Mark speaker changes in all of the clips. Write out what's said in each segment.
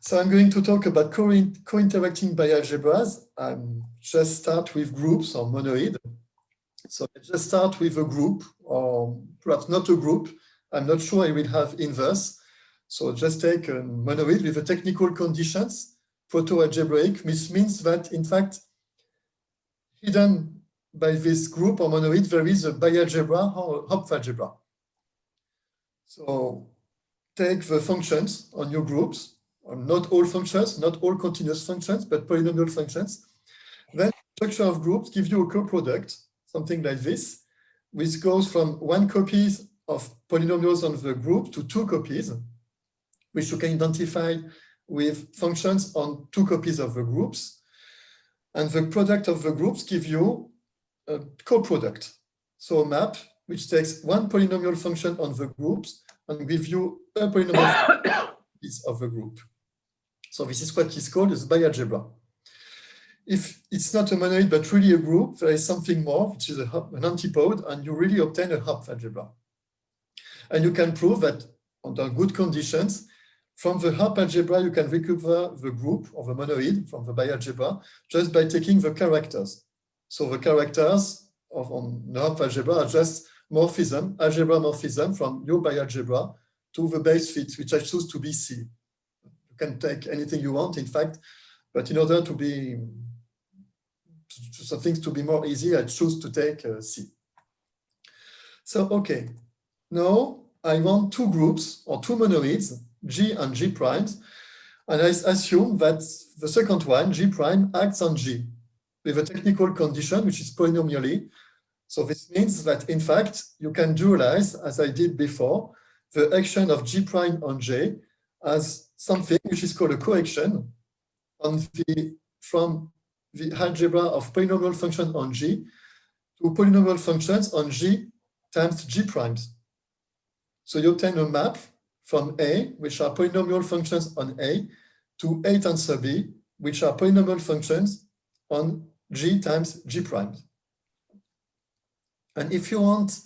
Speaker 1: So I'm going to talk about co-interacting bialgebras. Just start with groups or monoid. So I just start with a group, or perhaps not a group. I'm not sure I will have inverse. So just take a monoid with the technical conditions, proto-algebraic, which means that, in fact, hidden by this group or monoid, there is a bialgebra or a Hopf algebra. So take the functions on your groups, or not all functions, not all continuous functions, but polynomial functions. Then the structure of groups gives you a coproduct, something like this, which goes from 1 copy of polynomials on the group to 2 copies, which you can identify with functions on 2 copies of the groups. And the product of the groups gives you a coproduct. So a map which takes 1 polynomial function on the groups and gives you a polynomial piece of the group. So this is what is called a bialgebra. If it's not a monoid, but really a group, there is something more, which is an antipode, and you really obtain a Hopf algebra. And you can prove that under good conditions, from the Hopf algebra, you can recover the group of the monoid from the bialgebra just by taking the characters. So the characters on the Hopf algebra are just morphism, algebra morphism from your bialgebra to the base fit, which I choose to be C. You can take anything you want, in fact, but in order to be some things to be more easy, I choose to take C. So, okay, now I want 2 groups or 2 monoids, G and G primes, and I assume that the second one, G prime, acts on G with a technical condition, which is polynomially. So this means that, in fact, you can dualize, as I did before, the action of G prime on J as something which is called a coaction from the algebra of polynomial function on G to polynomial functions on G times G primes. So you obtain a map from A, which are polynomial functions on A, to A tensor B, which are polynomial functions on G times G primes. And if you want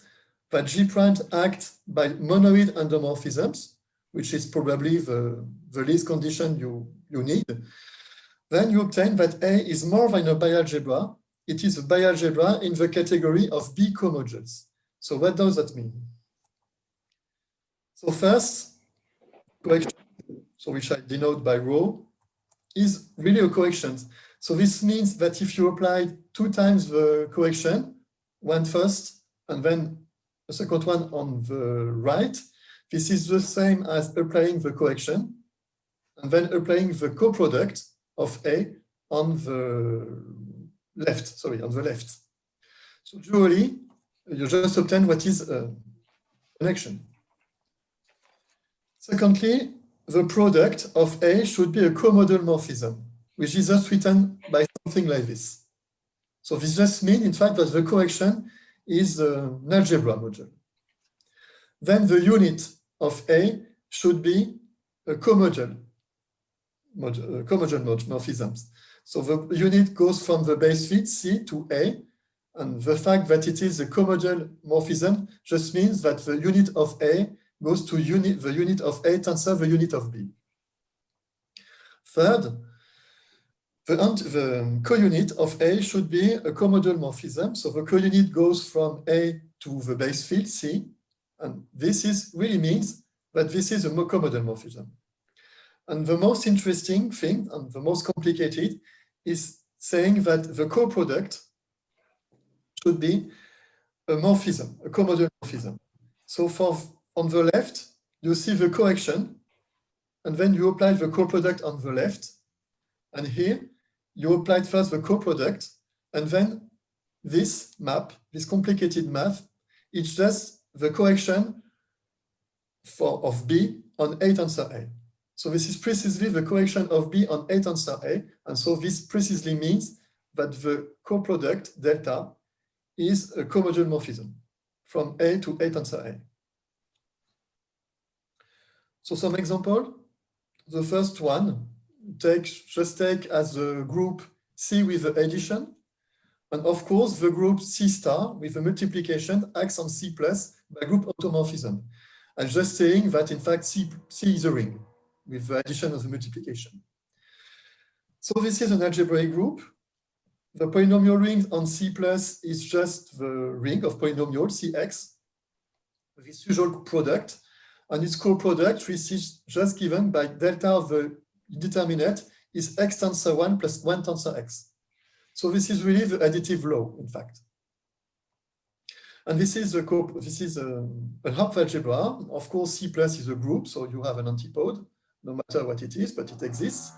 Speaker 1: that G primes act by monoid endomorphisms, which is probably the least condition you need, then you obtain that A is more than a bialgebra. It is a bialgebra in the category of B comodules. So what does that mean? So first, coaction, so which I denote by rho, is really a coaction. So this means that if you apply 2 times the coaction, one first and then the second one on the right, this is the same as applying the coaction and then applying the coproduct of A on the left, So dually, you just obtain what is a connection. Secondly, the product of A should be a comodal morphism, which is just written by something like this. So this just means, in fact, that the coaction is an algebra module. Then the unit of A should be a comodal morphisms. So the unit goes from the base fit C to A, and the fact that it is a comodal morphism just means that the unit of A goes to the unit of A tensor the unit of B. Third, the co-unit of A should be a comodal morphism. So the co-unit goes from A to the base field C, and this really means that this is a comodal morphism. And the most interesting thing, and the most complicated, is saying that the coproduct should be a morphism, a comodal morphism. So on the left, you see the coaction, and then you apply the coproduct on the left. And here, you applied first the coproduct, and then this map, this complicated map, it's just the coaction of B on A tensor A. So this is precisely the coaction of B on A tensor A, and so this precisely means that the coproduct, delta, is a comodal morphism from A to A tensor A. So some example. The first one, just take as a group C with the addition. And of course, the group C star with the multiplication acts on C plus by group automorphism. I'm just saying that, in fact, C is a ring. with the addition of the multiplication. So this is an algebraic group. The polynomial ring on C plus is just the ring of polynomials, Cx, with its usual product. And its co-product, which is just given by delta of the determinate, is x tensor 1 plus 1 tensor x. So this is really the additive law, in fact. And this is a Hopf algebra. Of course, C plus is a group, so you have an antipode, no matter what it is, but it exists.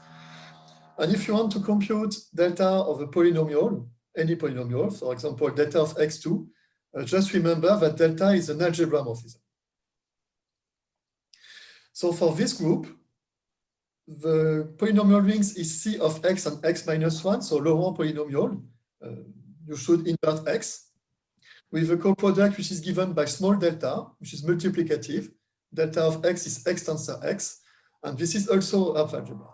Speaker 1: And if you want to compute delta of a polynomial, any polynomial, for example, delta of x2, just remember that delta is an algebra morphism. So for this group, the polynomial rings is C of x and x minus 1, so Laurent polynomial. You should invert x with a coproduct which is given by small delta, which is multiplicative. Delta of x is x tensor x, and this is also Hopf algebra.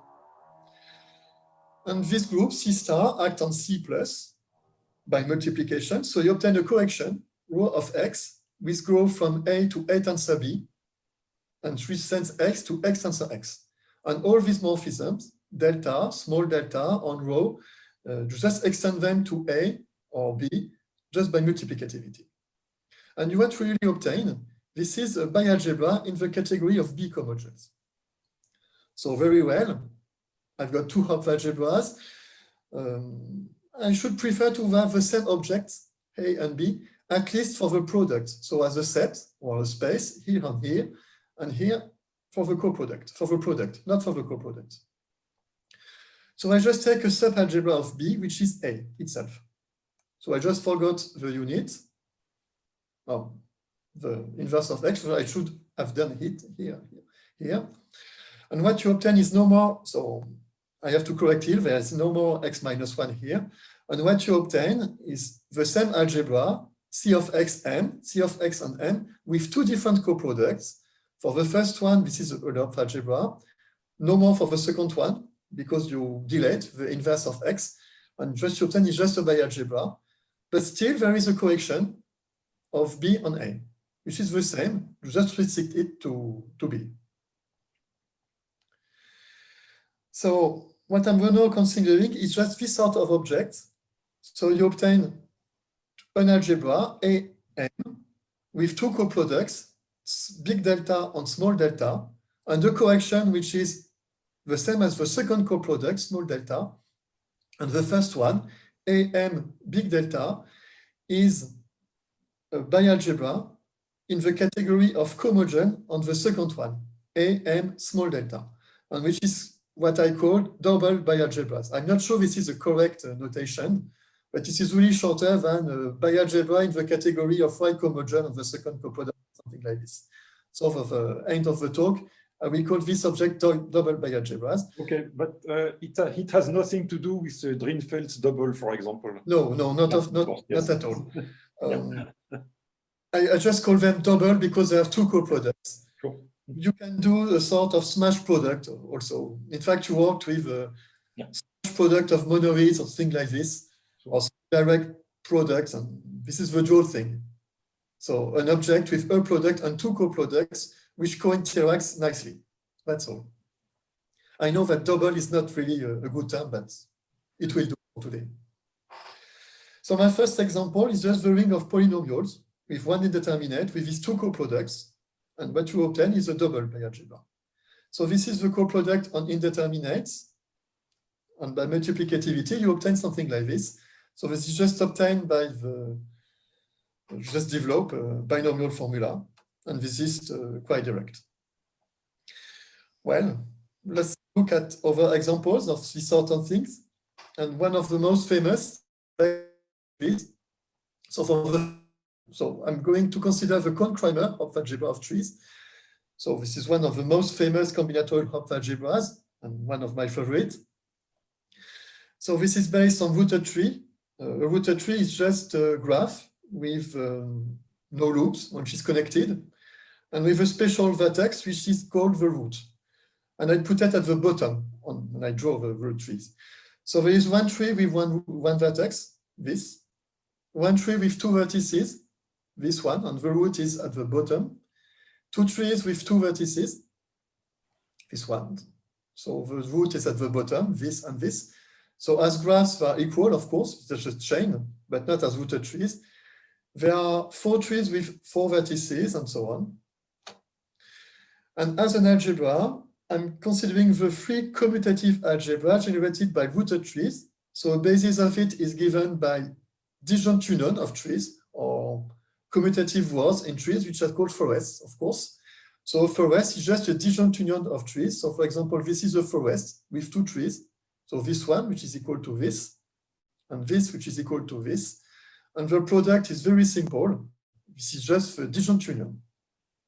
Speaker 1: And this group, C star, acts on C plus by multiplication. So you obtain a correction, rho of x, with growth from A to A tensor B, and which sends x to x tensor x. And all these morphisms, delta, small delta, on rho, just extend them to A or B just by multiplicativity. And what you really obtain, this is a bialgebra in the category of B comogens. So very well, I've got two Hopf algebras. I should prefer to have the same objects, A and B, at least for the product. So as a set or a space here and here for the coproduct, for the product, not for the coproduct. So I just take a subalgebra of B, which is A itself. So I just forgot the unit, the inverse of x, so I should have done it here. And what you obtain is no more, so I have to correct it, there is no more x minus 1 here. And what you obtain is the same algebra, C of x m, C of x and m, with two different coproducts. For the first one, this is a Hopf algebra. No more for the second one, because you delete the inverse of x. And just you obtain is just a bialgebra. But still, there is a correction of B on A, which is the same. You just restrict it to B. So what I'm now considering is just this sort of object. So you obtain an algebra, A, M, with two coproducts, big delta and small delta, and a correction which is the same as the second coproduct, small delta. And the first one, AM big delta, is a bialgebra in the category of comogen on the second one, AM small delta, and which is what I call double bialgebras. I'm not sure this is a correct notation, but this is really shorter than a bialgebra in the category of Y comogen on the second coproduct, something like this. So for the end of the talk, we call this object double bialgebras.
Speaker 2: Okay, but it has nothing to do with Drinfeld's double, for example.
Speaker 1: No, not at all. I just call them double because they have two coproducts.
Speaker 2: Sure.
Speaker 1: You can do a sort of smash product also. In fact, you worked with a smash product of monoids or things like this, or direct products, and this is the dual thing. So an object with a product and two coproducts which co-interacts nicely. That's all. I know that double is not really a good term, but it will do for today. So my first example is just the ring of polynomials with one indeterminate with these two coproducts. And what you obtain is a double bialgebra. So this is the coproduct on indeterminates. And by multiplicativity, you obtain something like this. So this is just obtained by just develop a binomial formula. And this is quite direct. Well, let's look at other examples of these sort of things. And one of the most famous is, so I'm going to consider the Kohn-Kreimer Hopf algebra of trees. So this is one of the most famous combinatorial Hopf algebras and one of my favorites. So this is based on rooted tree. A rooted tree is just a graph with no loops, which is connected, and with a special vertex, which is called the root. And I put it at the bottom when I draw the root trees. So there is one tree with one vertex, this. One tree with two vertices, this one, and the root is at the bottom. Two trees with two vertices, this one. So the root is at the bottom, this and this. So as graphs they are equal, of course, it's just a chain, but not as rooted trees. There are 4 trees with 4 vertices and so on. And as an algebra, I'm considering the 3 commutative algebra generated by rooted trees. So a basis of it is given by disjoint union of trees or commutative words in trees, which are called forests, of course. So a forest is just a disjoint union of trees. So for example, this is a forest with 2 trees. So this one, which is equal to this, and this, which is equal to this. And the product is very simple. This is just the disjoint union.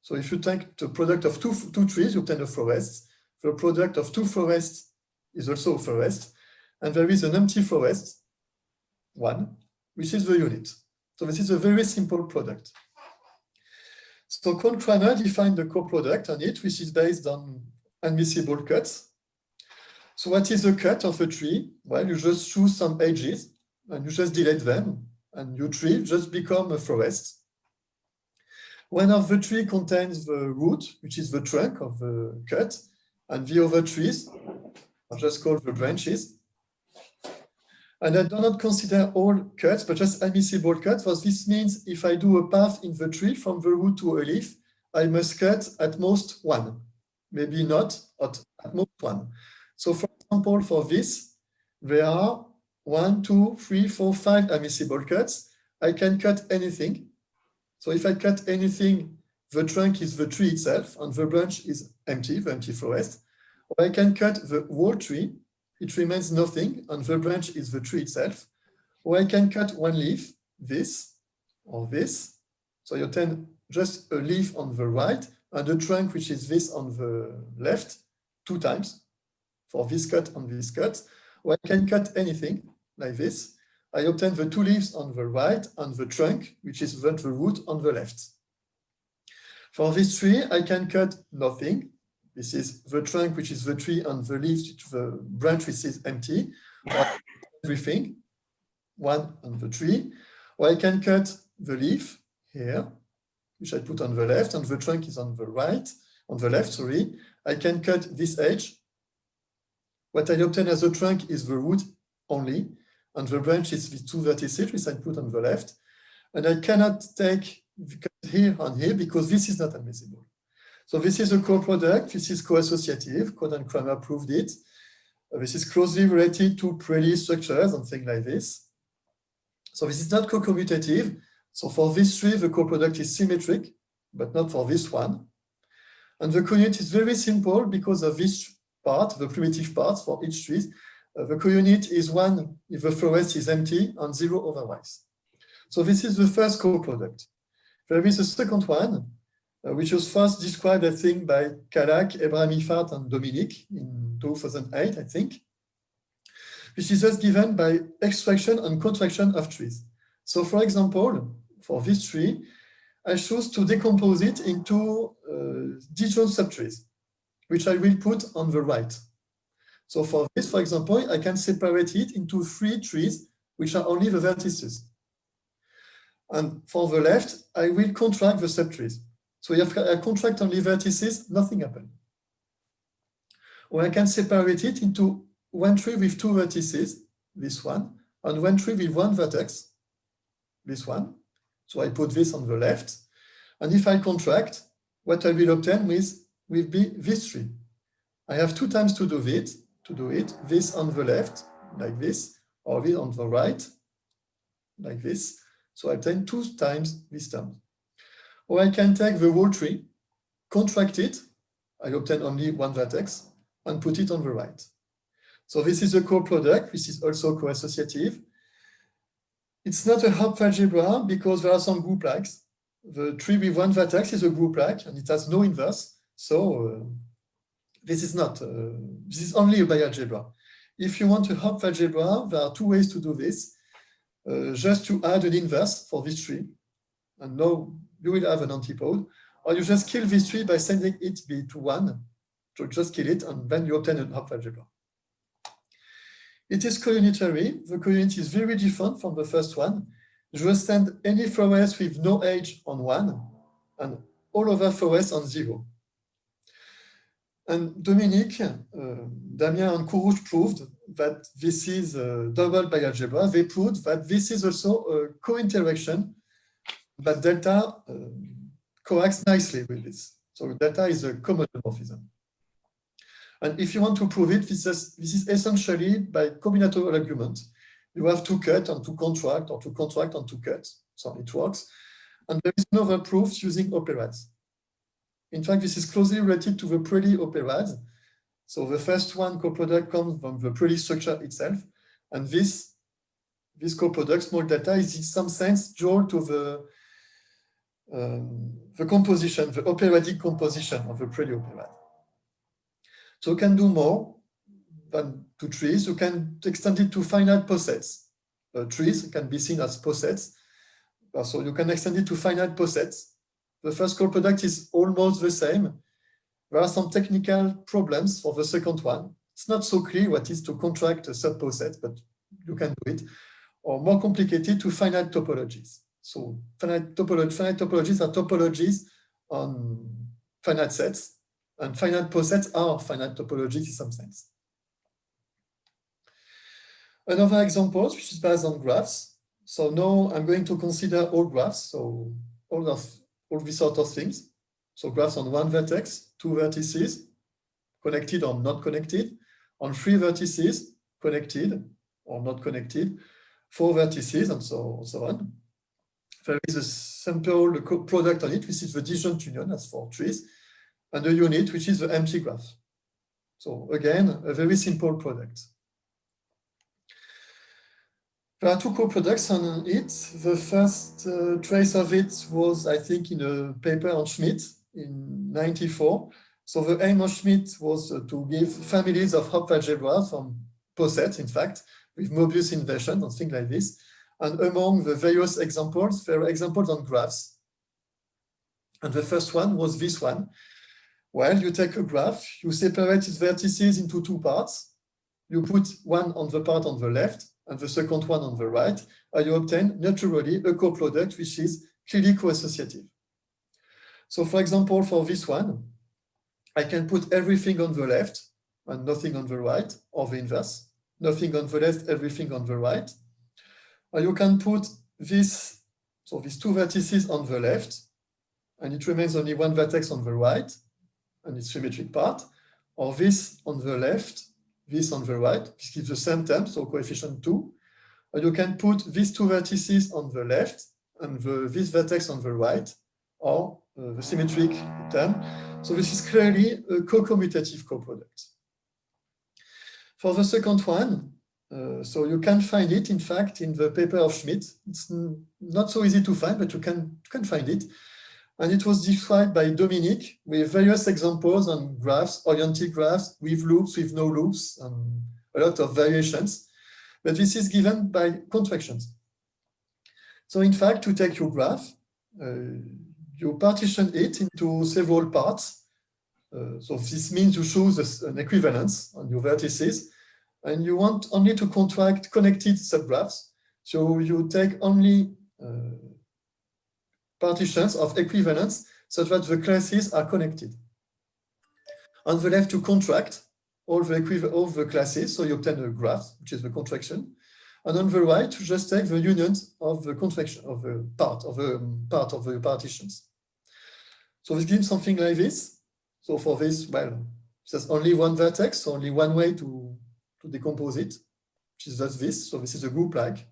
Speaker 1: So if you take the product of two trees, you obtain a forest. The product of 2 forests is also a forest. And there is an empty forest, 1, which is the unit. So this is a very simple product. So Cohn-Kramer defined the coproduct on it, which is based on admissible cuts. So what is the cut of a tree? Well, you just choose some edges and you just delete them, and your tree just becomes a forest. One of the tree contains the root, which is the trunk of the cut, and the other trees are just called the branches. And I do not consider all cuts, but just admissible cuts, because this means if I do a path in the tree from the root to a leaf, I must cut at most 1, maybe not at most 1. So for example, for this, there are 1, 2, 3, 4, 5 admissible cuts. I can cut anything. So if I cut anything, the trunk is the tree itself, and the branch is empty, the empty forest. Or I can cut the whole tree. It remains nothing, and the branch is the tree itself. Or I can cut one leaf, this, or this. So you obtain just a leaf on the right, and a trunk, which is this on the left, 2 times, for this cut and this cut. Or I can cut anything, like this. I obtain the 2 leaves on the right and the trunk, which is the root on the left. For this tree, I can cut nothing. This is the trunk, which is the tree, and the leaves, the branch, which is empty. Or everything, 1 on the tree. Or I can cut the leaf here, which I put on the left, and the trunk is on the right, on the left, sorry. I can cut this edge. What I obtain as a trunk is the root only, and the branch is the 2 vertices, which I put on the left. And I cannot take here and here because this is not admissible. So this is a coproduct. This is co-associative. Cohn and Kramer proved it. This is closely related to Preley structures and things like this. So this is not co-commutative. So for this tree, the coproduct is symmetric, but not for this one. And the counit is very simple because of this part, the primitive part for each tree. The counit is 1 if the forest is empty and 0 otherwise. So this is the first coproduct. There is a second one, which was first described, I think, by Kalak, Abraham Ifat, and Dominique in 2008, I think, which is just given by extraction and contraction of trees. So for example, for this tree, I choose to decompose it into disjoint subtrees, which I will put on the right. So for this, for example, I can separate it into 3 trees, which are only the vertices. And for the left, I will contract the subtrees. So if I contract only vertices, nothing happens. Or I can separate it into 1 tree with 2 vertices, this one, and 1 tree with 1 vertex, this one. So I put this on the left. And if I contract, what I will obtain will be this tree. I have 2 times to do it, this on the left, like this, or this on the right, like this. So I obtain 2 times this term. Or I can take the whole tree, contract it, I obtain only 1 vertex, and put it on the right. So this is a coproduct, which is also co-associative. It's not a Hopf algebra because there are some group-likes. The tree with 1 vertex is a group-like, and it has no inverse. So this is not, this is only a bialgebra. If you want a Hopf algebra, there are 2 ways to do this. Just to add an inverse for this tree, and now you will have an antipode, or you just kill this tree by sending it to 1. So just kill it, and then you obtain a Hopf algebra. It is counitary. The counit is very different from the first one. You extend any forest with no edge on 1, and all other forests on 0. And Dominique, Damien, and Kourouche proved that this is double by algebra. They proved that this is also a co-interaction, that delta coacts nicely with this. So delta is a homomorphism. And if you want to prove it, this is essentially by combinatorial argument. You have to cut and to contract, or to contract and to cut. So it works. And there is another proof using operads. In fact, this is closely related to the Prelly operads. So the first one coproduct comes from the Prelly structure itself. And this coproduct, small delta, is in some sense dual to the composition, the operadic composition of the Prelly operad. So you can do more than to trees. You can extend it to finite posets. Trees can be seen as posets. So you can extend it to finite posets. The first coproduct is almost the same. There are some technical problems for the second one. It's not so clear what is to contract a subposet, but you can do it. Or more complicated, to finite topologies. So finite topologies are topologies on finite sets, and finite posets are finite topologies in some sense. Another example, which is based on graphs. So now I'm going to consider all graphs, so all these sort of things. So graphs on one vertex, two vertices, connected or not connected, on three vertices, connected or not connected, four vertices, and so on. There is a simple product on it, which is the disjunct union, as for trees, and a unit, which is the empty graph. So again, a very simple product. There are two coproducts on it. The first trace of it was, I think, in a paper on Schmidt in '94. So the aim of Schmidt was to give families of Hopf algebra from posets, in fact, with Mobius inversion and things like this. And among the various examples, there are examples on graphs. And the first one was this one. Well, you take a graph, you separate its vertices into two parts. You put one on the part on the left and the second one on the right, and you obtain naturally a coproduct which is clearly co-associative. So for example, for this one, I can put everything on the left and nothing on the right, or the inverse. Nothing on the left, everything on the right. Or you can put this, so these two vertices on the left, and it remains only one vertex on the right, and its symmetric part, or this on the left, this on the right. This gives the same term, so coefficient 2. Or you can put these two vertices on the left and this vertex on the right, or the symmetric term. So this is clearly a co-commutative coproduct. For the second one, so you can find it, in fact, in the paper of Schmidt. It's not so easy to find, but you can find it. And it was described by Dominique with various examples on graphs, oriented graphs, with loops, with no loops, and a lot of variations. But this is given by contractions. So in fact, to take your graph, you partition it into several parts. So this means you choose an equivalence on your vertices, and you want only to contract connected subgraphs. So you take only partitions of equivalence such that the classes are connected. On the left, you contract all the classes, so you obtain a graph, which is the contraction. And on the right, you just take the unions of the contraction of the part of the partitions. So this gives something like this. So for this, well, there's only one vertex, so only one way to decompose it, which is just this. So this is a group-like.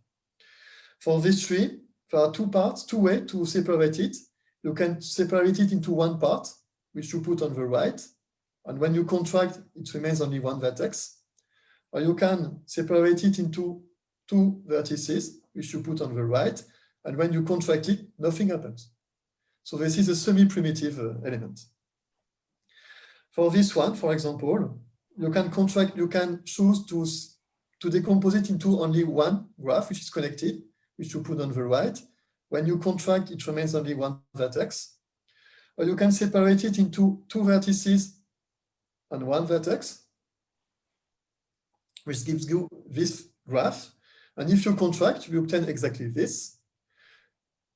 Speaker 1: For this tree, there are two parts, two ways to separate it. You can separate it into one part, which you put on the right. And when you contract, it remains only one vertex. Or you can separate it into two vertices, which you put on the right. And when you contract it, nothing happens. So this is a semi-primitive element. For this one, for example, you can choose to decompose it into only one graph, which is connected, which you put on the right. When you contract, it remains only one vertex. Or you can separate it into two vertices and one vertex, which gives you this graph. And if you contract, you obtain exactly this.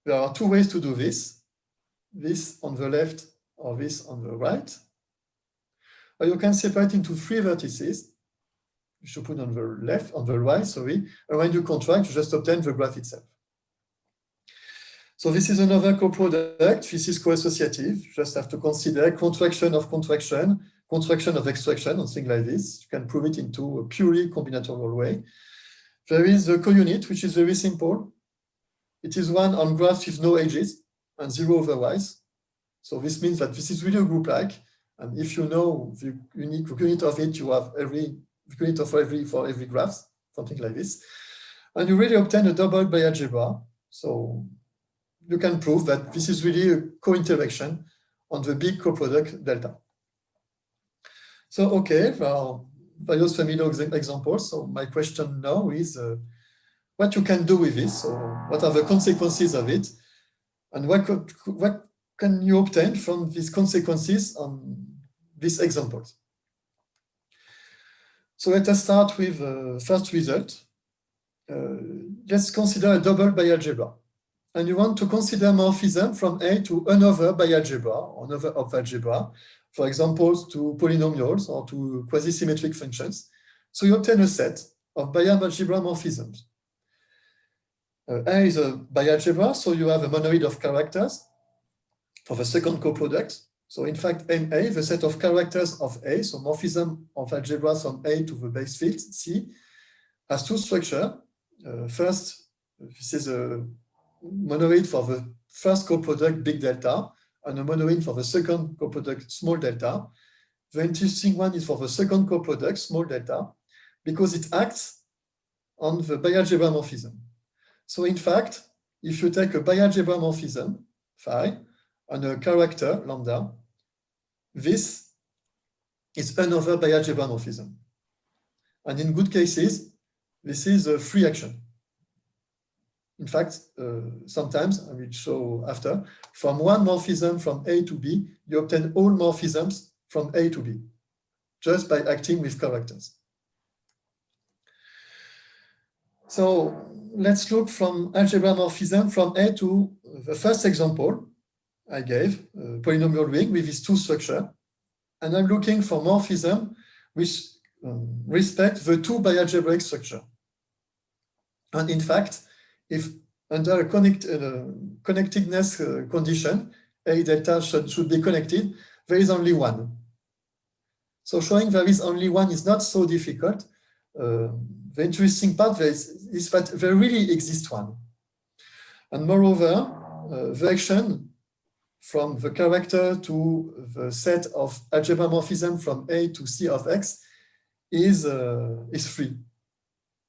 Speaker 1: There are two ways to do this on the left or this on the right. or you can separate into 3 vertices. You should put on the left, on the right, sorry. And when you contract, you just obtain the graph itself. So this is another coproduct. This is co-associative. You just have to consider contraction of contraction, contraction of extraction, or things like this. You can prove it into a purely combinatorial way. There is a co-unit, which is very simple. It is one on graphs with no edges and 0 otherwise. So this means that this is really a group-like. And if you know the unit of it, you have every unit of for every graph, something like this. And you really obtain a double bialgebra. So you can prove that this is really a co-interaction on the big coproduct delta. So, okay, there are various familiar examples. So my question now is what you can do with this. So what are the consequences of it? And what can you obtain from these consequences on these examples? So let us start with the first result. Let's consider a double bialgebra. And you want to consider morphism from A to another bialgebra, or another off-algebra, for example, to polynomials or to quasi-symmetric functions. So you obtain a set of bialgebra morphisms. A is a bialgebra, so you have a monoid of characters for the second coproduct. So in fact, MA, the set of characters of A, so morphism of algebras from A to the base field, C, has 2 structures. First, this is a monoid for the first coproduct, big delta, and a monoid for the second coproduct, small delta. The interesting one is for the second coproduct, small delta, because it acts on the bialgebra morphism. So in fact, if you take a bialgebra morphism, phi, and a character, lambda, this is another bialgebra morphism. And in good cases, this is a free action. In fact, sometimes, I will show after, from one morphism from A to B, you obtain all morphisms from A to B, just by acting with characters. So let's look from algebra morphism from A to the first example I gave, polynomial ring with these 2 structures. And I'm looking for morphism which respect the 2 bialgebraic structure. And in fact, if under a connectedness condition, A delta should be connected, there is only one. So showing there is only one is not so difficult. The interesting part is that there really exists one. And moreover, the action from the character to the set of algebra morphism from A to C of X is free.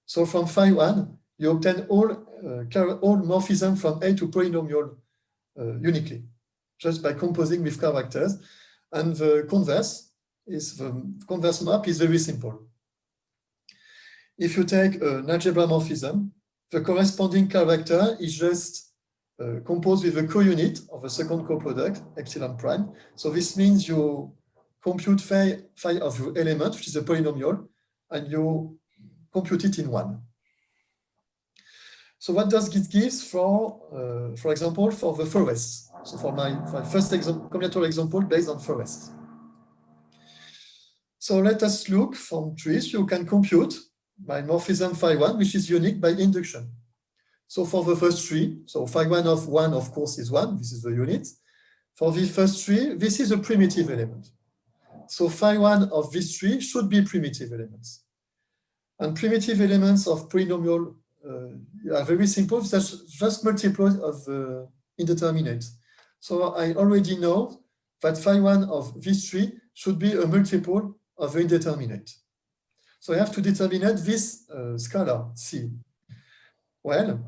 Speaker 1: So from phi 1, you obtain all morphism from A to polynomial uniquely, just by composing with characters. And the converse map is very simple. If you take an algebra morphism, the corresponding character is just composed with a co-unit of a second coproduct, epsilon prime. So this means you compute phi of your element, which is a polynomial, and you compute it in 1. So what does it give for example, for the forests? So for my first combinatorial example based on forests. So let us look from trees. You can compute my morphism phi 1, which is unique by induction. So for the first tree, so phi 1 of course is 1. This is the unit. For the first tree, this is a primitive element. So phi 1 of this tree should be primitive elements. And primitive elements of polynomial are very simple. That's just multiples of the indeterminate. So I already know that phi 1 of this tree should be a multiple of the indeterminate. So I have to determine this scalar C. Well,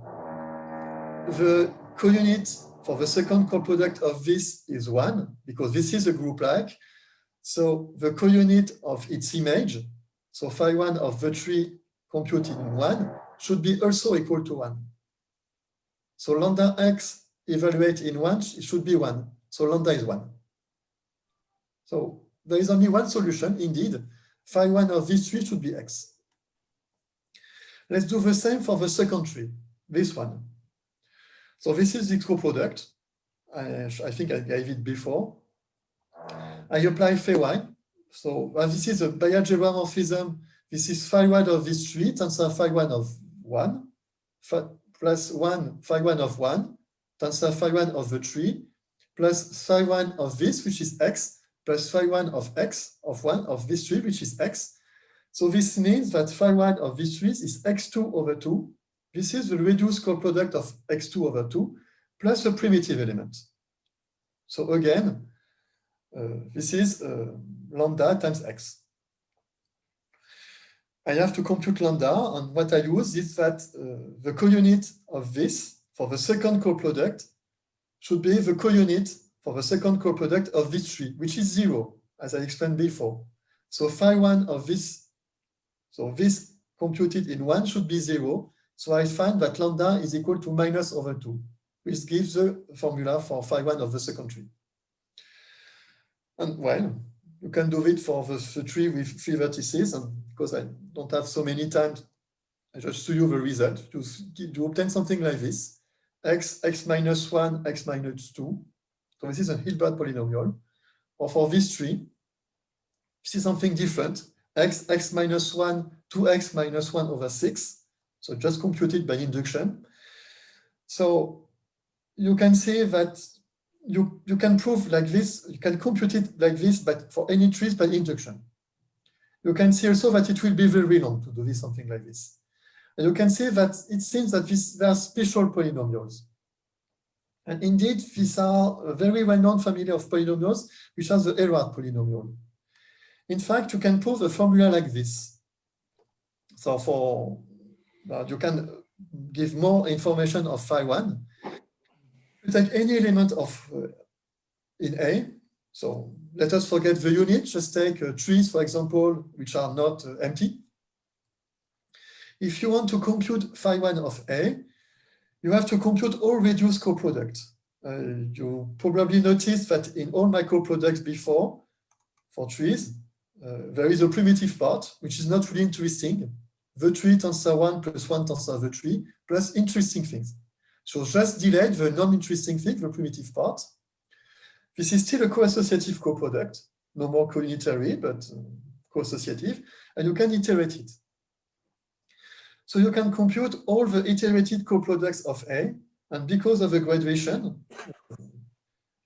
Speaker 1: the co-unit for the second coproduct of this is 1, because this is a group-like. So the co-unit of its image, so phi 1 of the tree computed in 1, should be also equal to 1. So lambda x evaluate in 1, it should be 1. So lambda is 1. So there is only one solution, indeed. Phi 1 of this tree should be x. Let's do the same for the second tree, this one. So this is the coproduct. I think I gave it before. I apply phi y. So this is a bialgebra morphism. This is phi1 of this tree, tensor phi1 of 1, plus 1, phi1 of 1, tensor phi1 of the tree, plus phi1 of this, which is x, plus phi1 of x of 1 of this tree, which is x. So this means that phi1 of this tree is x2 over 2. This is the reduced coproduct of x2 over 2 plus a primitive element. So again, this is lambda times x. I have to compute lambda, and what I use is that the counit of this for the second coproduct should be the counit for the second coproduct of this tree, which is 0, as I explained before. So phi1 of this, so this computed in 1 should be 0. So I find that lambda is equal to minus over 2, which gives the formula for phi1 of the second tree. And well, you can do it for the tree with 3 vertices, and because I don't have so many times, I just show you the result. You obtain something like this: x minus 1, x minus 2. So this is a Hilbert polynomial. Or for this tree, this is something different: x minus 1, 2x minus 1 over 6. So just computed by induction. So you can say that you can prove like this, you can compute it like this, but for any trees by induction. You can see also that it will be very long to do this, something like this. And you can see that it seems that there are special polynomials. And indeed, these are a very well-known family of polynomials, which are the Erhard polynomial. In fact, you can prove a formula like this. So you can give more information of phi1. You take any element of in A. So let us forget the unit. Just take trees, for example, which are not empty. If you want to compute phi1 of A, you have to compute all reduced coproducts. You probably noticed that in all my coproducts before, for trees, there is a primitive part, which is not really interesting. The tree tensor 1 plus 1 tensor the tree, plus interesting things. So just delete the non-interesting thing, the primitive part. This is still a co-associative coproduct, no more co-unitary, but co-associative, and you can iterate it. So you can compute all the iterated coproducts of A, and because of the graduation,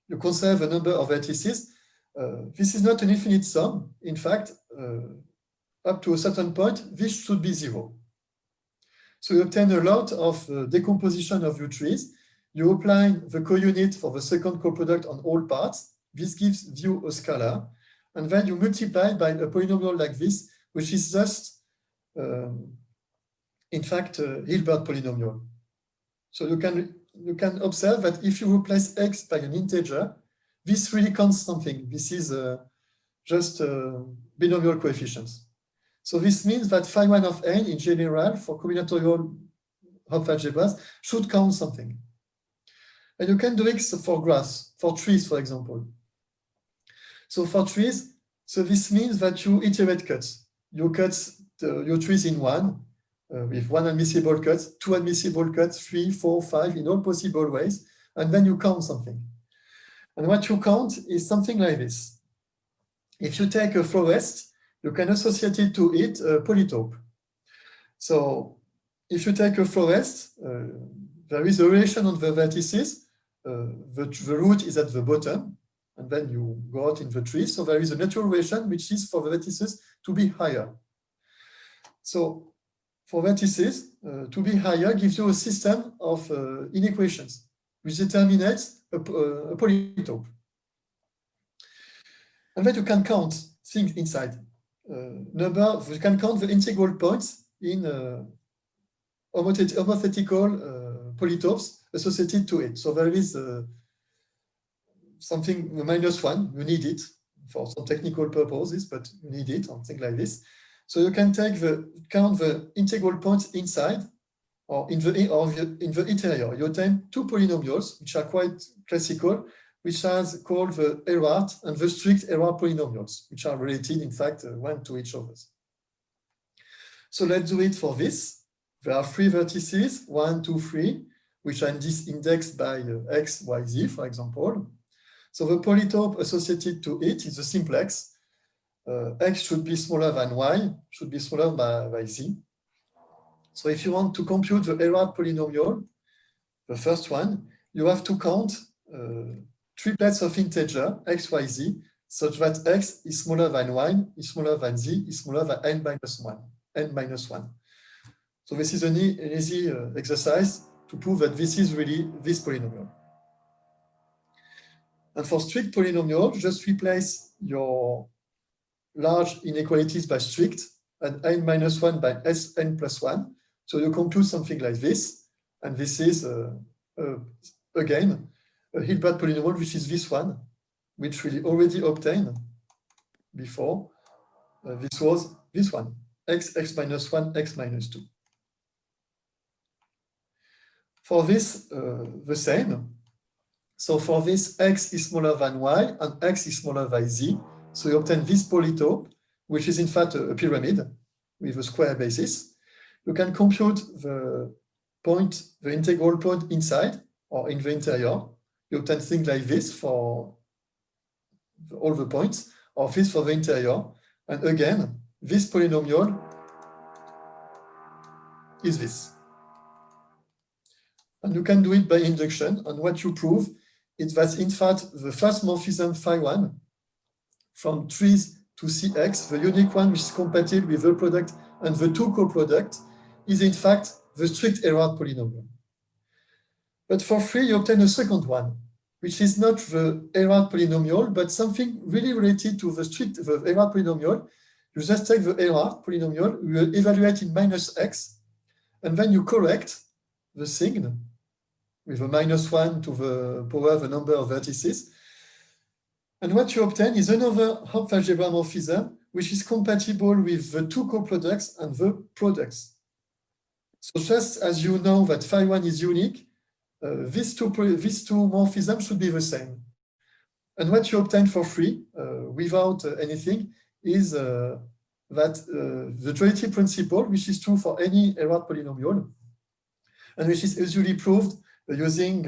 Speaker 1: you conserve a number of vertices. This is not an infinite sum. In fact, up to a certain point, this should be 0. So you obtain a lot of decomposition of your trees. You apply the co-unit for the second coproduct on all parts. This gives you a scalar. And then you multiply by a polynomial like this, which is just, in fact, Hilbert polynomial. So you can observe that if you replace x by an integer, this really counts something. This is just binomial coefficients. So this means that phi1 of n in general for combinatorial Hopf algebras should count something. And you can do it for graphs, for trees, for example. So for trees, so this means that you iterate cuts. You cut your trees in one, with 1 admissible cut, 2 admissible cuts, 3, 4, 5, in all possible ways, and then you count something. And what you count is something like this. If you take a forest, you can associate it to it a polytope. So if you take a forest, there is a relation on the vertices. The root is at the bottom, and then you go out in the tree. So there is a natural relation which is for the vertices to be higher. So for vertices, to be higher gives you a system of inequations which determines a polytope. And then you can count things inside. You can count the integral points in homothetical polytopes associated to it. So there is something -1, you need it for some technical purposes, but you need it, something like this. So you can count the integral points inside or in the interior. You obtain two polynomials, which are quite classical, which are called the Erhard and the strict Erhard polynomials, which are related, in fact, one to each other. So let's do it for this. There are 3 vertices, 1, 2, 3, which are indexed by x, y, z, for example. So the polytope associated to it is a simplex. x should be smaller than y, should be smaller by z. So if you want to compute the Erhard polynomial, the first one, you have to count triplets of integer x, y, z, such that x is smaller than y, is smaller than z, is smaller than n minus 1. So this is an easy exercise to prove that this is really this polynomial. And for strict polynomial, just replace your large inequalities by strict and n minus 1 by Sn plus 1. So you compute something like this. And this is, again, a Hilbert polynomial, which is this one, which we already obtained before. This was this one, x minus 1, x minus 2. For this, the same. So for this, x is smaller than y, and x is smaller than z. So you obtain this polytope, which is in fact a pyramid with a square basis. You can compute the point, the integral point inside or in the interior. You obtain things like this for all the points, or this for the interior. And again, this polynomial is this. And you can do it by induction. And what you prove is that, in fact, the first morphism phi1 from trees to Cx, the unique one which is compatible with the product and the two co-products, is in fact the strict Erhard polynomial. But for free, you obtain a second one, which is not the Erhard polynomial, but something really related to the Erhard polynomial. You just take the Erhard polynomial, you evaluate in minus x, and then you correct the sign with a minus 1 to the power of a number of vertices. And what you obtain is another Hopf algebra morphism, which is compatible with the two co-products and the products. So just as you know that phi1 is unique, these two morphisms should be the same. And what you obtain for free, without anything, is that the duality principle, which is true for any Erhard polynomial, and which is usually proved using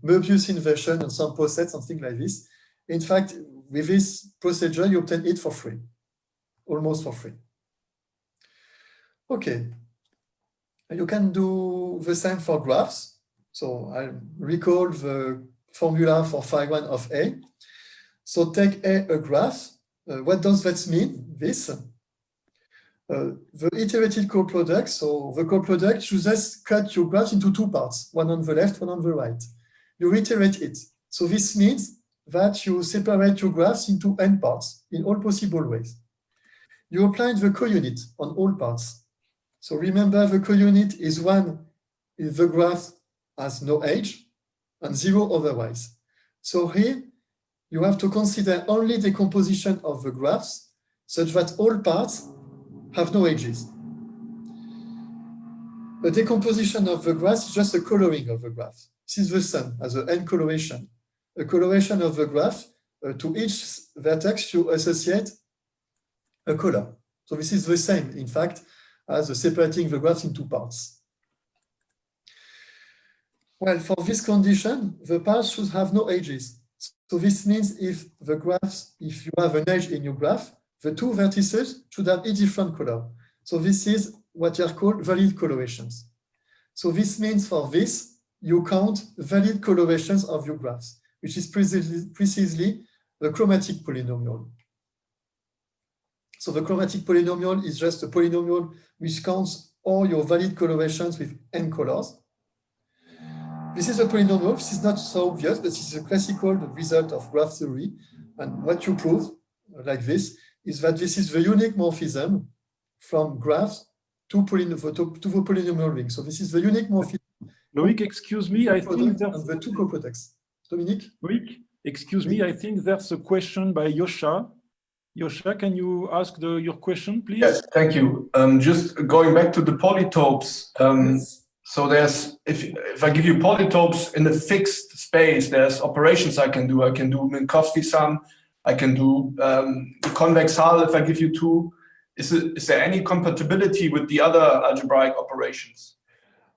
Speaker 1: Möbius inversion and some posets and things like this. In fact, with this procedure, you obtain it for free, almost for free. Okay, you can do the same for graphs. So I'll recall the formula for phi1 of A. So take a graph. What does that mean? This. The iterated coproduct, so the coproduct, you just cut your graph into two parts, one on the left, one on the right. You iterate it. So this means that you separate your graphs into n parts in all possible ways. You apply the co-unit on all parts. So remember, the co-unit is 1 if the graph has no age and 0 otherwise. So here, you have to consider only the composition of the graphs such that all parts have no edges. The decomposition of the graph is just a coloring of the graph. This is the sum as an n coloration. A coloration of the graph, to each vertex you associate a color. So this is the same, in fact, as separating the graphs into parts. Well, for this condition, the parts should have no edges. So this means if you have an edge in your graph, the two vertices should have a different color. So this is what are called valid colorations. So this means for this, you count valid colorations of your graphs, which is precisely the chromatic polynomial. So the chromatic polynomial is just a polynomial which counts all your valid colorations with n colors. This is a polynomial. This is not so obvious, but this is a classical result of graph theory. And what you prove, like this, is that this is the unique morphism from graphs to the polynomial ring. So this is the unique morphism.
Speaker 2: Loic, excuse me, I think there's
Speaker 1: the two coproducts. Dominique?
Speaker 2: Loic, excuse me, I think there's a question by Yosha. Yosha, can you ask your question, please?
Speaker 3: Yes, thank you. Just going back to the polytopes.
Speaker 1: Yes.
Speaker 3: So there's, if I give you polytopes in a fixed space, there's operations I can do. I can do Minkowski sum. I can do the convex hull if I give you two. Is there any compatibility with the other algebraic operations?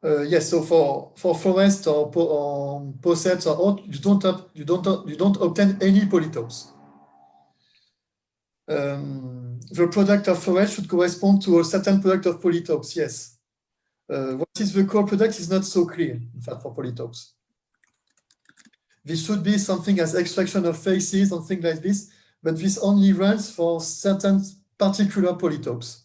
Speaker 1: Yes. So for forest or posets or you don't obtain any polytopes. The product of forest should correspond to a certain product of polytopes. Yes. What is the core product is not so clear, in fact, for polytopes. This should be something as extraction of faces, something like this, but this only runs for certain particular polytopes.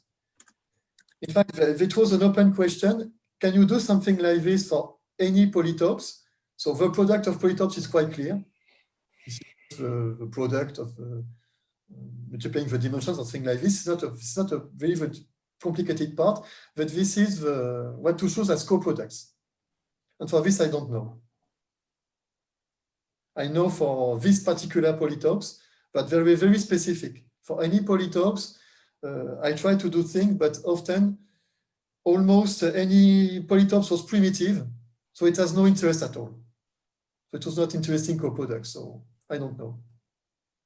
Speaker 1: In fact, it was an open question. Can you do something like this for any polytopes? So the product of polytopes is quite clear. This is the product of multiplying the dimensions, something like this. It's not a very, very complicated part, but this is what to choose as co-products. And for this, I don't know. I know for this particular polytopes, but very, very specific. For any polytopes, I try to do things, but often almost any polytopes was primitive, so it has no interest at all. So it was not interesting co-product, so I don't know.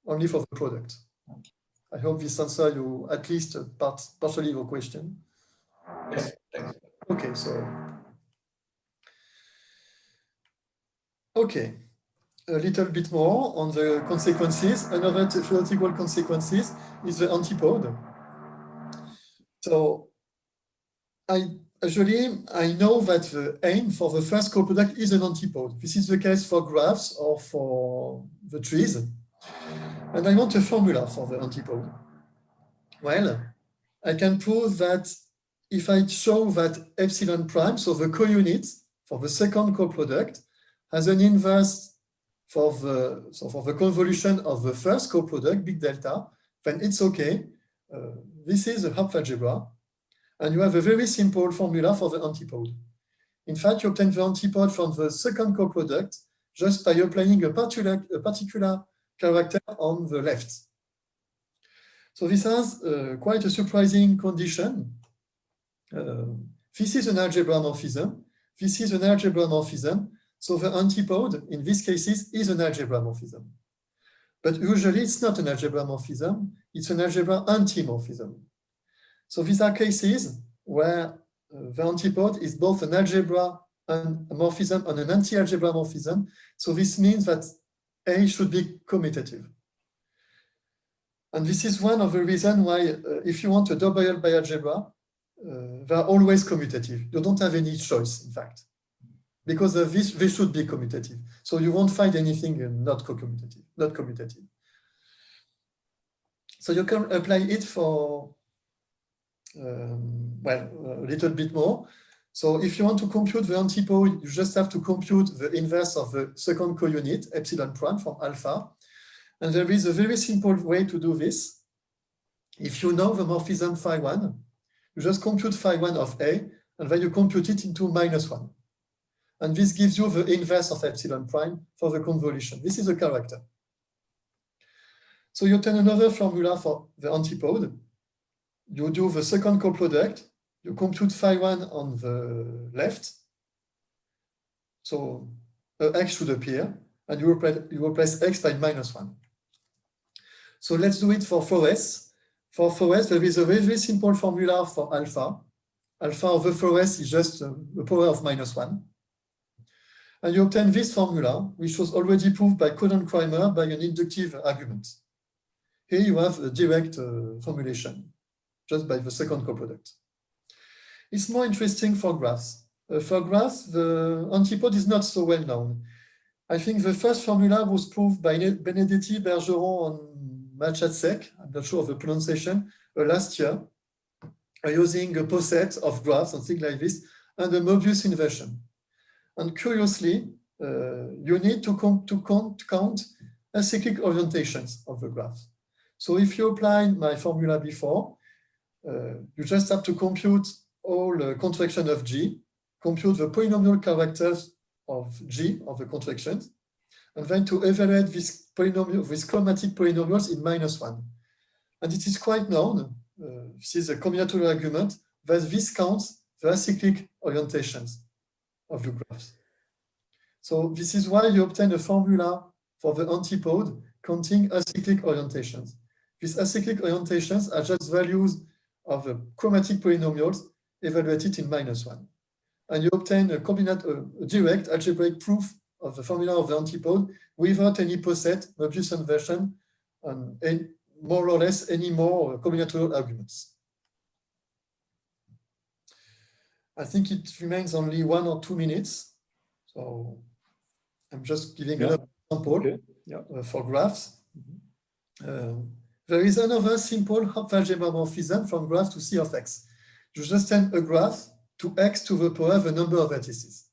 Speaker 1: Only for the product. I hope this answers you at least partially your question.
Speaker 3: Yes, thanks.
Speaker 1: Okay, so okay. A little bit more on the consequences. Another theoretical consequences is the antipode. So I know that the aim for the first co-product is an antipode. This is the case for graphs or for the trees. And I want a formula for the antipode. Well, I can prove that if I show that epsilon prime, so the co-unit for the second co-product, has an inverse for the convolution of the first co-product, big delta, then it's okay. This is a Hopf algebra, and you have a very simple formula for the antipode. In fact, you obtain the antipode from the second co-product just by applying a particular character on the left. So this has quite a surprising condition. This is an algebra morphism. This is an algebra morphism. So the antipode, in these cases, is an algebra morphism. But usually it's not an algebra morphism, it's an algebra antimorphism. So these are cases where the antipode is both an algebra morphism and an anti-algebra morphism. So this means that A should be commutative. And this is one of the reasons why if you want a double by algebra, they are always commutative. You don't have any choice, in fact. Because they should be commutative. So you won't find anything not co-commutative, not commutative. So you can apply it for, well, a little bit more. So if you want to compute the antipode, you just have to compute the inverse of the second co-unit, epsilon prime from alpha. And there is a very simple way to do this. If you know the morphism phi1, you just compute phi1 of A, and then you compute it into -1. And this gives you the inverse of epsilon prime for the convolution. This is a character. So you obtain another formula for the antipode. You do the second coproduct. You compute phi1 on the left. So x should appear, and you replace x by -1. So let's do it for 4s. For 4s, there is a very, very simple formula for alpha. Alpha of the 4s is just the power of -1. And you obtain this formula, which was already proved by Cohen-Kreimer by an inductive argument. Here you have a direct formulation, just by the second coproduct. It's more interesting for graphs. For graphs, the antipode is not so well known. I think the first formula was proved by Benedetti, Bergeron, and Machatsek, I'm not sure of the pronunciation, last year, using a poset of graphs, something like this, and a Mobius inversion. And curiously, you need to count acyclic orientations of the graph. So if you apply my formula before, you just have to compute all contraction of G, compute the polynomial characters of G, of the contractions, and then to evaluate this chromatic polynomials in -1. And it is quite known, this is a combinatorial argument, that this counts the acyclic orientations of the graphs. So this is why you obtain a formula for the antipode counting acyclic orientations. These acyclic orientations are just values of the chromatic polynomials evaluated in -1. And you obtain a direct algebraic proof of the formula of the antipode without any poset, Mobius inversion, and more or less any more combinatorial arguments. I think it remains only 1 or 2 minutes. So I'm just giving another example for graphs. There is another simple Hopf-algebra morphism from graph to C of X. You just send a graph to X to the power of a number of vertices.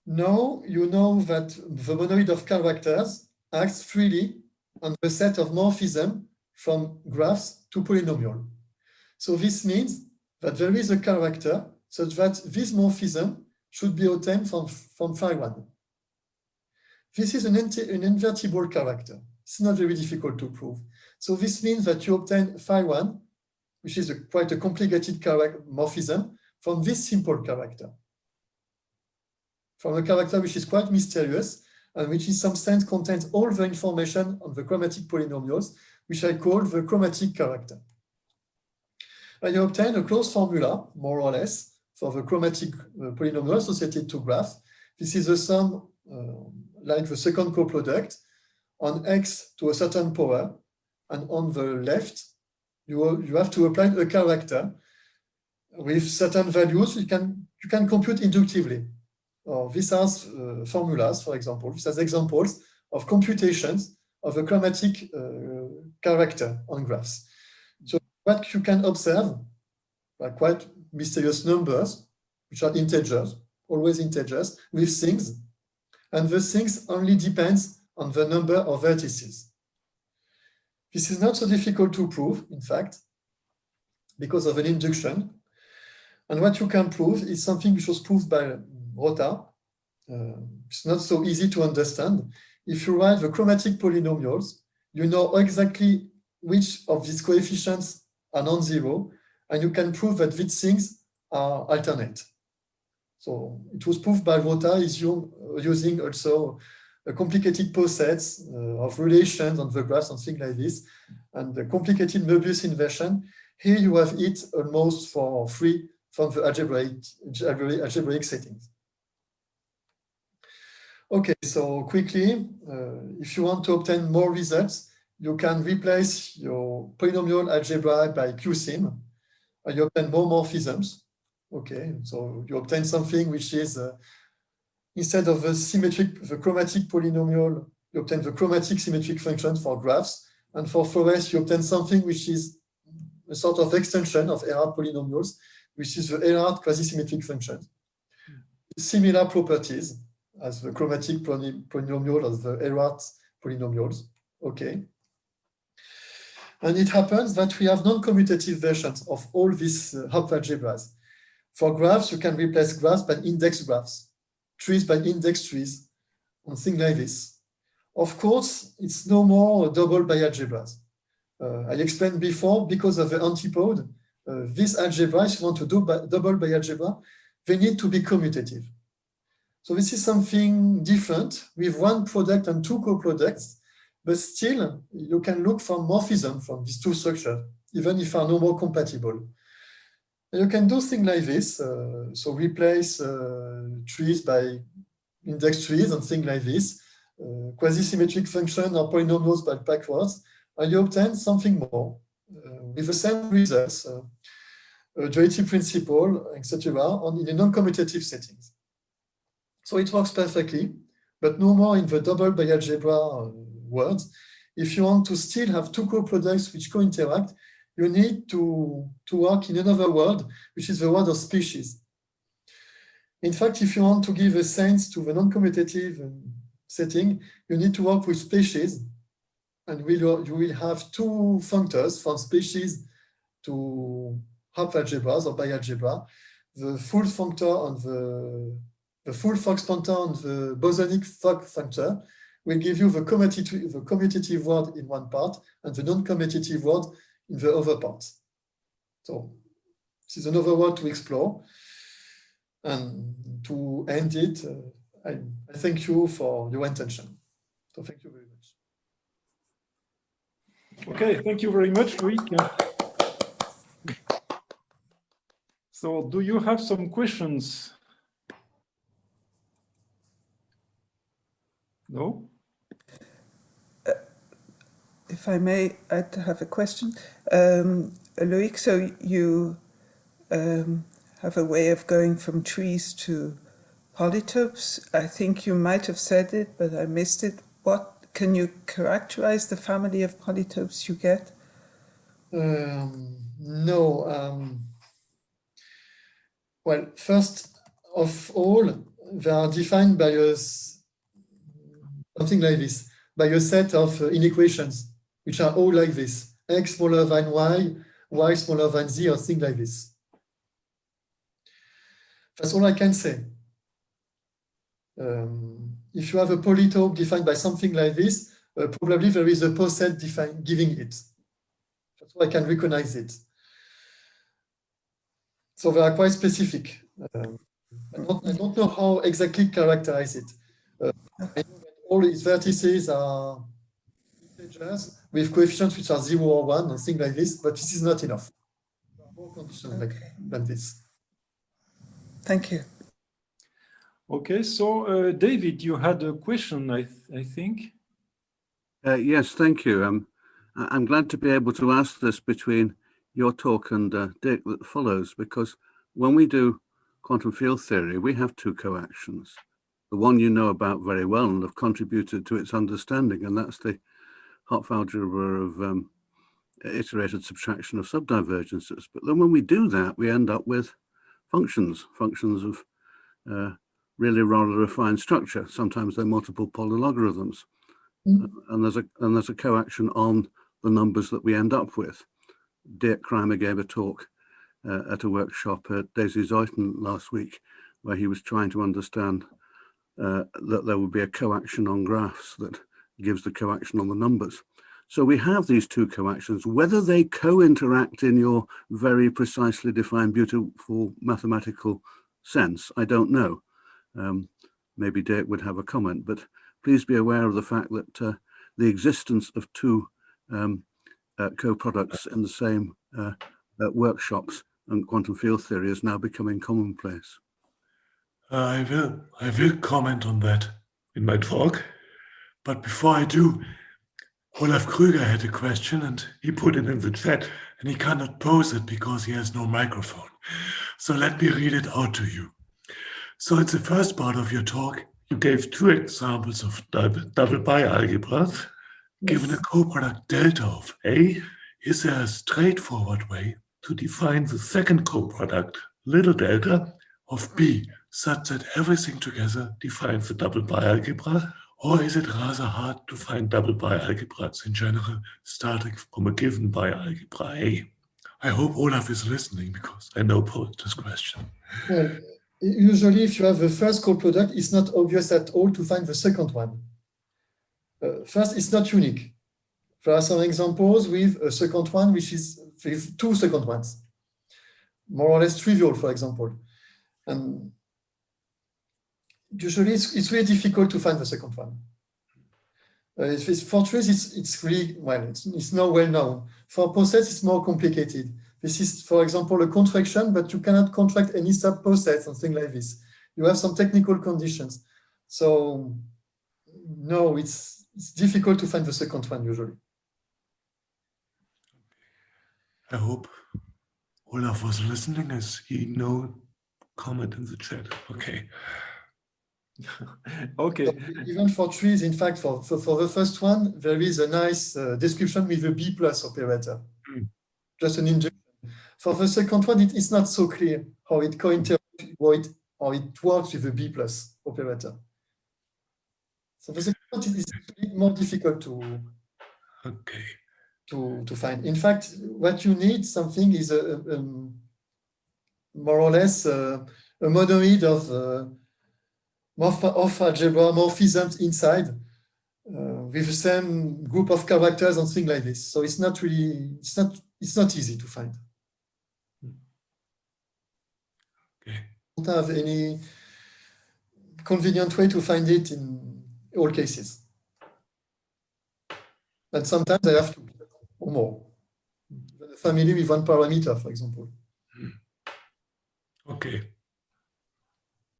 Speaker 1: Now you know that the monoid of characters acts freely on the set of morphism from graphs to polynomial. So this means that there is a character such that this morphism should be obtained from phi 1. This is an invertible character. It's not very difficult to prove. So this means that you obtain phi 1, which is quite a complicated morphism, from this simple character. From a character which is quite mysterious and which in some sense contains all the information on the chromatic polynomials, which I call the chromatic character. And you obtain a closed formula, more or less, for the chromatic polynomial associated to graph. This is the sum, like the second coproduct, on X to a certain power, and on the left, you have to apply a character with certain values you can compute inductively. These are formulas, for example. These are examples of computations of a chromatic character on graphs. So what you can observe are quite mysterious numbers, which are integers, always integers, with things. And the things only depends on the number of vertices. This is not so difficult to prove, in fact, because of an induction. And what you can prove is something which was proved by Rota. It's not so easy to understand. If you write the chromatic polynomials, you know exactly which of these coefficients are non-zero, and you can prove that these things are alternate. So it was proved by Rota using also a complicated posets of relations on the graphs and things like this, and the complicated Möbius inversion. Here you have it almost for free from the algebraic settings. Okay, so quickly, if you want to obtain more results, you can replace your polynomial algebra by QSIM, and you obtain more morphisms. Okay, so you obtain something which is, instead of the chromatic polynomial, you obtain the chromatic symmetric function for graphs, and for forest, you obtain something which is a sort of extension of Erhard polynomials, which is the Erhard quasi-symmetric function. Similar properties as the chromatic polynomial of the Erhard polynomials. Okay. And it happens that we have non-commutative versions of all these Hopf algebras. For graphs, you can replace graphs by index graphs, trees by index trees, and things like this. Of course, it's no more double by algebras. I explained before, because of the antipode, these algebras, if you want to do double by algebra, they need to be commutative. So this is something different with one product and two co-products, but still you can look for morphism from these two structures, even if they are no more compatible. And you can do things like this. So replace trees by index trees and things like this, quasi-symmetric function or polynomials by backwards, and you obtain something more with the same results, duality principle, etc., in a non-commutative settings. So it works perfectly, but no more in the double by algebra words. If you want to still have two co-products which co-interact, you need to work in another world, which is the world of species. In fact, if you want to give a sense to the non-commutative setting, you need to work with species, and you will have two functors from species to Hopf algebras or bialgebra. The full functor on the full Fox functor on the bosonic Fox functor will give you the commutative word in one part and the non-commutative word in the other part. So this is another word to explore. And to end it, I thank you for your attention. So thank you very much.
Speaker 2: Okay, thank you very much, Loïc. So do you have some questions? No?
Speaker 4: if I may, I'd have a question. Loic, so you have a way of going from trees to polytopes. I think you might have said it, but I missed it. What can you characterize the family of polytopes you get?
Speaker 1: No. Well, first of all, they are defined by something like this, by a set of inequations, which are all like this: x smaller than y smaller than z, or things like this. That's all I can say. If you have a polytope defined by something like this, probably there is a poset giving it. That's why I can recognize it. So they are quite specific. I don't know how exactly characterize it. I know that all its vertices are integers with coefficients which are 0 or 1 or things like this, but this is not enough. There are more conditions than this.
Speaker 4: Thank you.
Speaker 2: Okay, so David, you had a question, I think.
Speaker 5: Yes, thank you. I'm glad to be able to ask this between your talk and Dirk that follows, because when we do quantum field theory, we have two coactions. The one you know about very well and have contributed to its understanding, and that's the Hopf algebra of iterated subtraction of subdivergences. But then when we do that, we end up with functions of really rather refined structure. Sometimes they're multiple polar logarithms. And there's a coaction on the numbers that we end up with. Dirk Kreimer gave a talk at a workshop at Daisy Zeuthen last week, where he was trying to understand that there would be a coaction on graphs that gives the coaction on the numbers. So we have these two coactions. Whether they co-interact in your very precisely defined, beautiful mathematical sense, I don't know. Maybe Dirk would have a comment, but please be aware of the fact that the existence of two co-products in the same workshops and quantum field theory is now becoming commonplace.
Speaker 6: I will comment on that in my talk, but before I do, Olaf Krüger had a question and he put it in the chat, and he cannot pose it because he has no microphone. So let me read it out to you. So it's the first part of your talk. You gave two examples of double bialgebras. Given a coproduct delta of A, is there a straightforward way to define the second coproduct, little delta, of B, such that everything together defines the double bialgebra? Or is it rather hard to find double bialgebras in general, starting from a given bialgebra A? I hope Olaf is listening, because I know posed this question.
Speaker 1: Well, usually if you have the first coproduct, it's not obvious at all to find the second one. First, it's not unique. There are some examples with a second one, which is with two second ones. More or less trivial, for example. And usually it's really difficult to find the second one. For trees, it's really, well, it's not well known. For posets, it's more complicated. This is, for example, a contraction, but you cannot contract any sub-posets, something like this. You have some technical conditions. So, no, it's difficult to find the second one, usually.
Speaker 6: I hope Olaf was listening, as he no comment in the chat. Okay.
Speaker 2: Okay.
Speaker 1: So even for trees, in fact, for the first one, there is a nice description with a B plus operator. Just an injection. For the second one, it's not so clear how it co-interacts, how it works with the B plus operator. So the second one is more difficult to find. In fact, what you need something is more or less a monoid of algebra morphisms inside with the same group of characters and things like this. So it's not really, it's not easy to find.
Speaker 6: Okay.
Speaker 1: Don't have any convenient way to find it in all cases. But sometimes I have to, or more. A family with one parameter, for example.
Speaker 6: Okay.